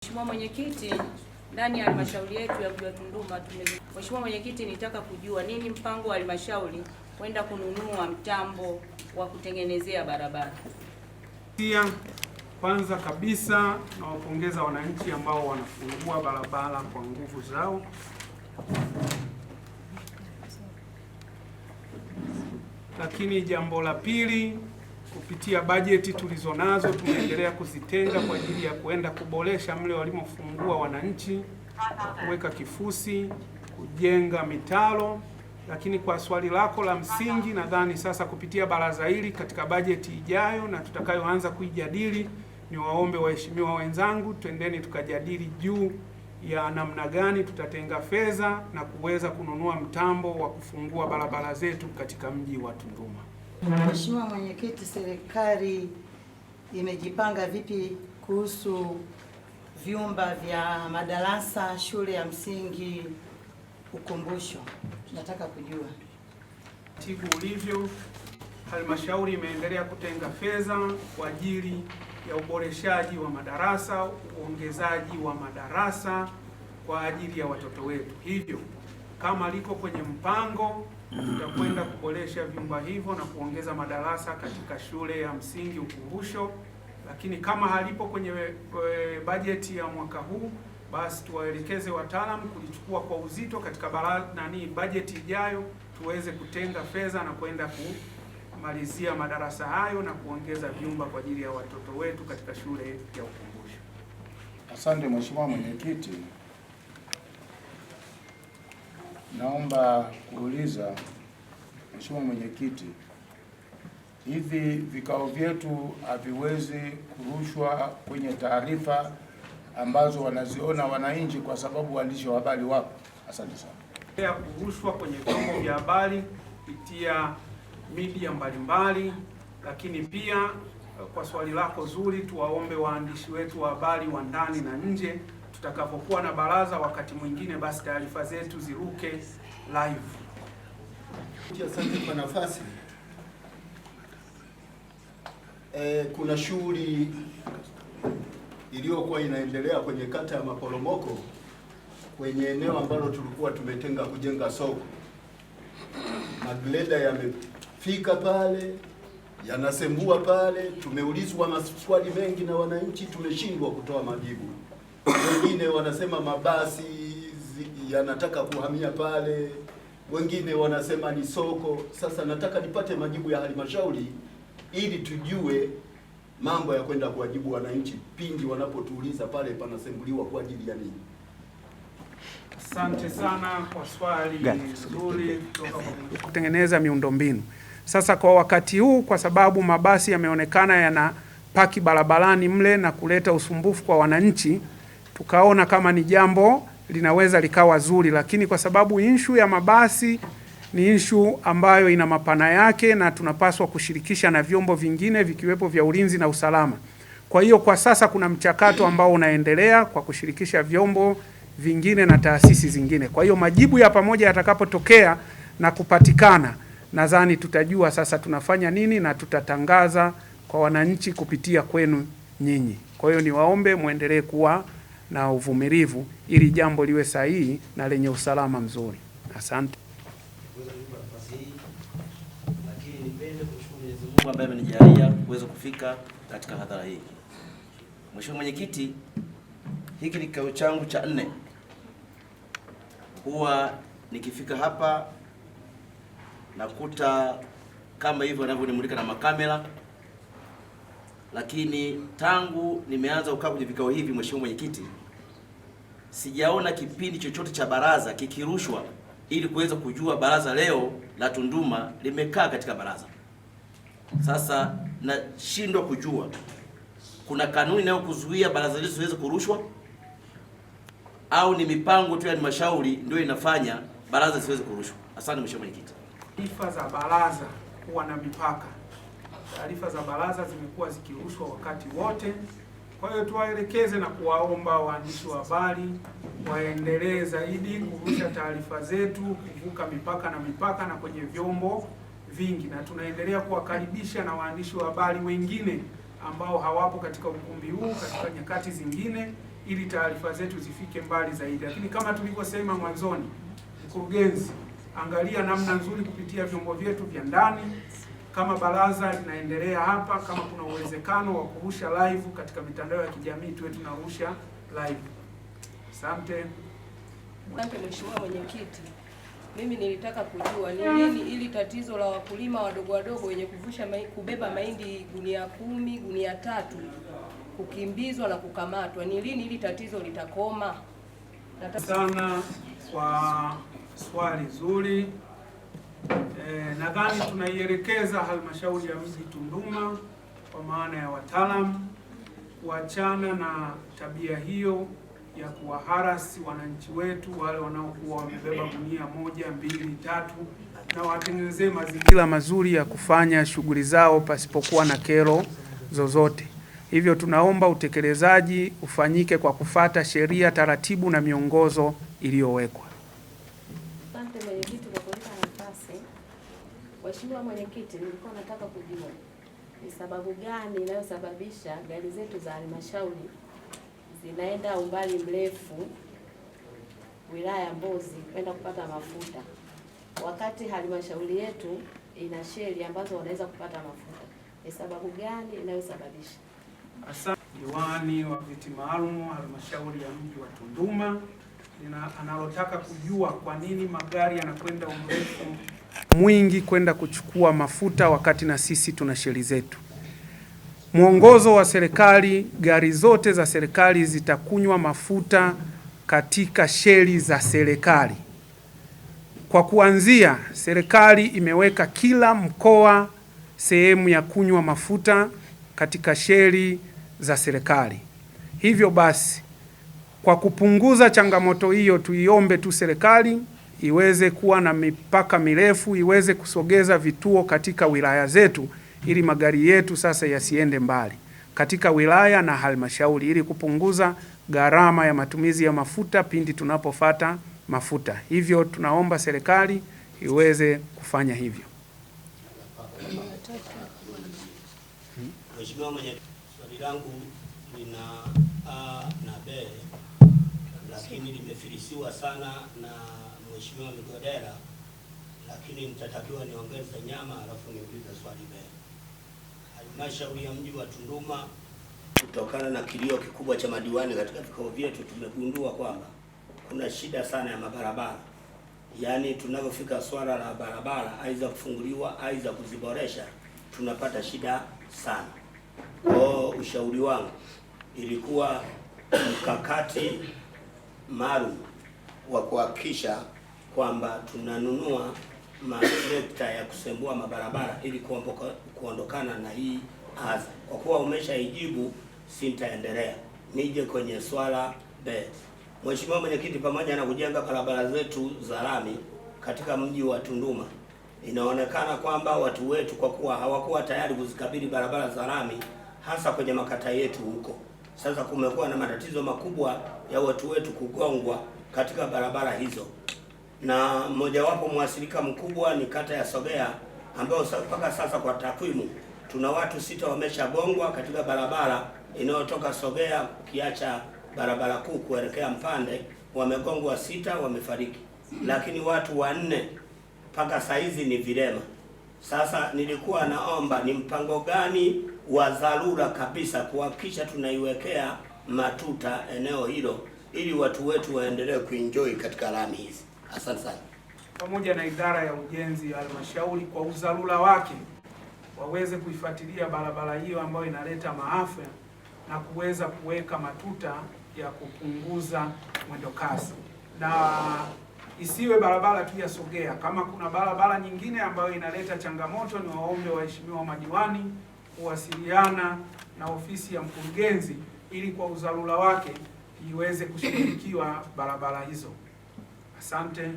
Mheshimiwa Mwenyekiti, ndani ya halmashauri yetu ya mji wa Tunduma Mheshimiwa Mwenyekiti, nitaka kujua nini mpango wa halmashauri kwenda kununua mtambo wa kutengenezea barabara. Kwanza kabisa nawapongeza wananchi ambao wanafungua barabara kwa nguvu zao. Lakini jambo la pili, kupitia bajeti tulizonazo tumeendelea kuzitenga kwa ajili ya kuenda kuboresha mle walimofungua wananchi, kuweka kifusi, kujenga mitaro. Lakini kwa swali lako la msingi, nadhani sasa kupitia baraza hili katika bajeti ijayo na tutakayoanza kuijadili, ni waombe waheshimiwa wenzangu, twendeni tukajadili juu ya namna gani tutatenga fedha na kuweza kununua mtambo wa kufungua barabara zetu katika mji wa Tunduma. Mheshimiwa Mwenyekiti, serikali imejipanga vipi kuhusu vyumba vya madarasa shule ya msingi Ukumbusho? Tunataka kujua. Tibu ulivyo, halmashauri imeendelea kutenga fedha kwa ajili ya uboreshaji wa madarasa, uongezaji wa madarasa kwa ajili ya watoto wetu. Hivyo kama liko kwenye mpango, tutakwenda kuboresha vyumba hivyo na kuongeza madarasa katika shule ya msingi Ukumbusho. Lakini kama halipo kwenye bajeti ya mwaka huu, basi tuwaelekeze wataalamu kulichukua kwa uzito katika bajeti ijayo, tuweze kutenga fedha na kwenda kumalizia madarasa hayo na kuongeza vyumba kwa ajili ya watoto wetu katika shule ya Ukumbusho. Asante Mheshimiwa Mwenyekiti. Naomba kuuliza Mheshimiwa Mwenyekiti, hivi vikao vyetu haviwezi kurushwa kwenye taarifa ambazo wanaziona wananchi kwa sababu waandishi wa habari wapo? Asante sana. Kurushwa kwenye vyombo vya habari kupitia media mbalimbali, lakini pia kwa swali lako zuri, tuwaombe waandishi wetu wa habari wa ndani na nje, tutakapokuwa na baraza wakati mwingine, basi taarifa zetu ziruke live. Asante kwa nafasi. Kuna shughuli iliyokuwa inaendelea kwenye kata ya Maporomoko kwenye eneo ambalo tulikuwa tumetenga kujenga soko. Magreda yamefika pale, yanasembua pale, tumeulizwa maswali mengi na wananchi, tumeshindwa kutoa majibu. Wengine wanasema mabasi yanataka kuhamia pale, wengine wanasema ni soko. Sasa nataka nipate majibu ya halmashauri ili tujue mambo ya kwenda kuwajibu wananchi pindi wanapotuuliza pale panasembuliwa kwa ajili ya nini. Asante sana kwa swali nzuri kutengeneza miundombinu. Sasa kwa wakati huu, kwa sababu mabasi yameonekana yanapaki barabarani mle na kuleta usumbufu kwa wananchi, tukaona kama ni jambo linaweza likawa zuri, lakini kwa sababu issue ya mabasi ni issue ambayo ina mapana yake na tunapaswa kushirikisha na vyombo vingine vikiwepo vya ulinzi na usalama. Kwa hiyo kwa sasa kuna mchakato ambao unaendelea kwa kushirikisha vyombo vingine na taasisi zingine. Kwa hiyo majibu ya pamoja yatakapotokea na kupatikana, nadhani tutajua sasa tunafanya nini na tutatangaza kwa wananchi kupitia kwenu nyinyi. Kwa hiyo niwaombe muendelee kuwa na uvumilivu ili jambo liwe sahihi na lenye usalama mzuri. Asante. Lakini nipende kushukuru Mwenyezi Mungu ambaye amenijalia kuweza kufika katika hadhara hii. Mheshimiwa Mwenyekiti, hiki ni kikao changu cha 4. Huwa nikifika hapa nakuta kama hivyo wanavyonimulika na makamera, lakini tangu nimeanza kukaa kwenye vikao hivi, Mheshimiwa Mwenyekiti, sijaona kipindi chochote cha baraza kikirushwa ili kuweza kujua baraza leo la Tunduma limekaa katika baraza. Sasa nashindwa kujua kuna kanuni nayo kuzuia baraza letu siweze kurushwa au ni mipango tu ya halmashauri ndio inafanya baraza siweze kurushwa. Asante Mheshimiwa Mwenyekiti. Taarifa za baraza kuwa na mipaka. Taarifa za baraza zimekuwa zikirushwa wakati wote. Kwa hiyo tuwaelekeze na kuwaomba waandishi wa habari waendelee zaidi kurusha taarifa zetu, kuvuka mipaka na kwenye vyombo vingi, na tunaendelea kuwakaribisha na waandishi wa habari wengine ambao hawapo katika ukumbi huu katika nyakati zingine, ili taarifa zetu zifike mbali zaidi. Lakini kama tulivyosema mwanzoni, mkurugenzi, angalia namna nzuri kupitia vyombo vyetu vya ndani, kama baraza linaendelea hapa, kama kuna uwezekano wa kurusha live katika mitandao ya kijamii tuwe tunarusha live. Asante. Asante Mheshimiwa Mwenyekiti. Mimi nilitaka kujua ni nini ili tatizo la wakulima wadogo wadogo wenye kubeba mahindi gunia 10, gunia 3 kukimbizwa na kukamatwa, ni lini ili tatizo litakoma? Sana kwa swali zuri. Nadhani tunaielekeza halmashauri ya mji Tunduma kwa maana ya wataalamu kuachana na tabia hiyo ya kuwaharasi wananchi wetu wale wanaokuwa wamebeba gunia 1, 2, 3 na watengenezee mazingira mazuri ya kufanya shughuli zao pasipokuwa na kero zozote. Hivyo tunaomba utekelezaji ufanyike kwa kufata sheria, taratibu na miongozo iliyowekwa. Asante mwenyekiti kwa kunipa nafasi. Mheshimiwa Mwenyekiti, nilikuwa nataka kujua ni sababu gani inayosababisha gari zetu za halmashauri zinaenda umbali mrefu wilaya ya Mbozi kwenda kupata mafuta, wakati halmashauri yetu ina sheli ambazo wanaweza kupata mafuta. Ni sababu gani inayosababisha? Asante. Diwani wa viti maalum halmashauri ya mji wa Tunduma analotaka kujua kwa nini magari yanakwenda umbrefu mwingi kwenda kuchukua mafuta wakati na sisi tuna sheli zetu. Mwongozo wa serikali, gari zote za serikali zitakunywa mafuta katika sheli za serikali. Kwa kuanzia, serikali imeweka kila mkoa sehemu ya kunywa mafuta katika sheli za serikali. Hivyo basi, kwa kupunguza changamoto hiyo, tuiombe tu serikali iweze kuwa na mipaka mirefu, iweze kusogeza vituo katika wilaya zetu ili magari yetu sasa yasiende mbali katika wilaya na halmashauri, ili kupunguza gharama ya matumizi ya mafuta pindi tunapofata mafuta. Hivyo tunaomba serikali iweze kufanya hivyo. Mheshimiwa Mwenyekiti, swali langu lina A na B, lakini limefilisiwa sana na Mheshimiwa Migodera, lakini nitatakiwa niongeze nyama alafu niulize swali B. Halmashauri ya mji wa Tunduma, kutokana na kilio kikubwa cha madiwani katika vikao vyetu, tumegundua kwamba kuna shida sana ya mabarabara. Yaani tunapofika swala la barabara aidha kufunguliwa aidha kuziboresha, tunapata shida sana. Kwa ushauri wangu ilikuwa mkakati maalum wa kuhakikisha kwamba tunanunua matrekta ya kusembua mabarabara ili kuondokana na hii adha. Kwa kuwa umeshaijibu, sitaendelea. Nije kwenye swala B. Mheshimiwa Mwenyekiti, pamoja na kujenga barabara zetu za lami katika mji wa Tunduma, inaonekana kwamba watu wetu kwa kuwa hawakuwa tayari kuzikabili barabara za lami hasa kwenye makata yetu huko. Sasa kumekuwa na matatizo makubwa ya watu wetu kugongwa katika barabara hizo. Na mmojawapo mwasilika mkubwa ni kata ya Sogea, ambao mpaka sasa kwa takwimu tuna watu 6 wameshagongwa katika barabara inayotoka Sogea ukiacha barabara kuu kuelekea Mpande, wamegongwa 6 wamefariki. Lakini watu 4 mpaka saizi ni vilema. Sasa nilikuwa naomba ni mpango gani wa dharura kabisa kuhakikisha tunaiwekea matuta eneo hilo ili watu wetu waendelee kuenjoy katika lami hizi. Asante sana. Pamoja na idara ya ujenzi ya halmashauri kwa udharura wake waweze kuifuatilia barabara hiyo ambayo inaleta maafa na kuweza kuweka matuta ya kupunguza mwendo kasi. Na isiwe barabara tu ya Sogea. Kama kuna barabara nyingine ambayo inaleta changamoto, ni waombe waheshimiwa madiwani kuwasiliana na ofisi ya mkurugenzi ili kwa udharura wake iweze kushughulikiwa barabara hizo. Asante.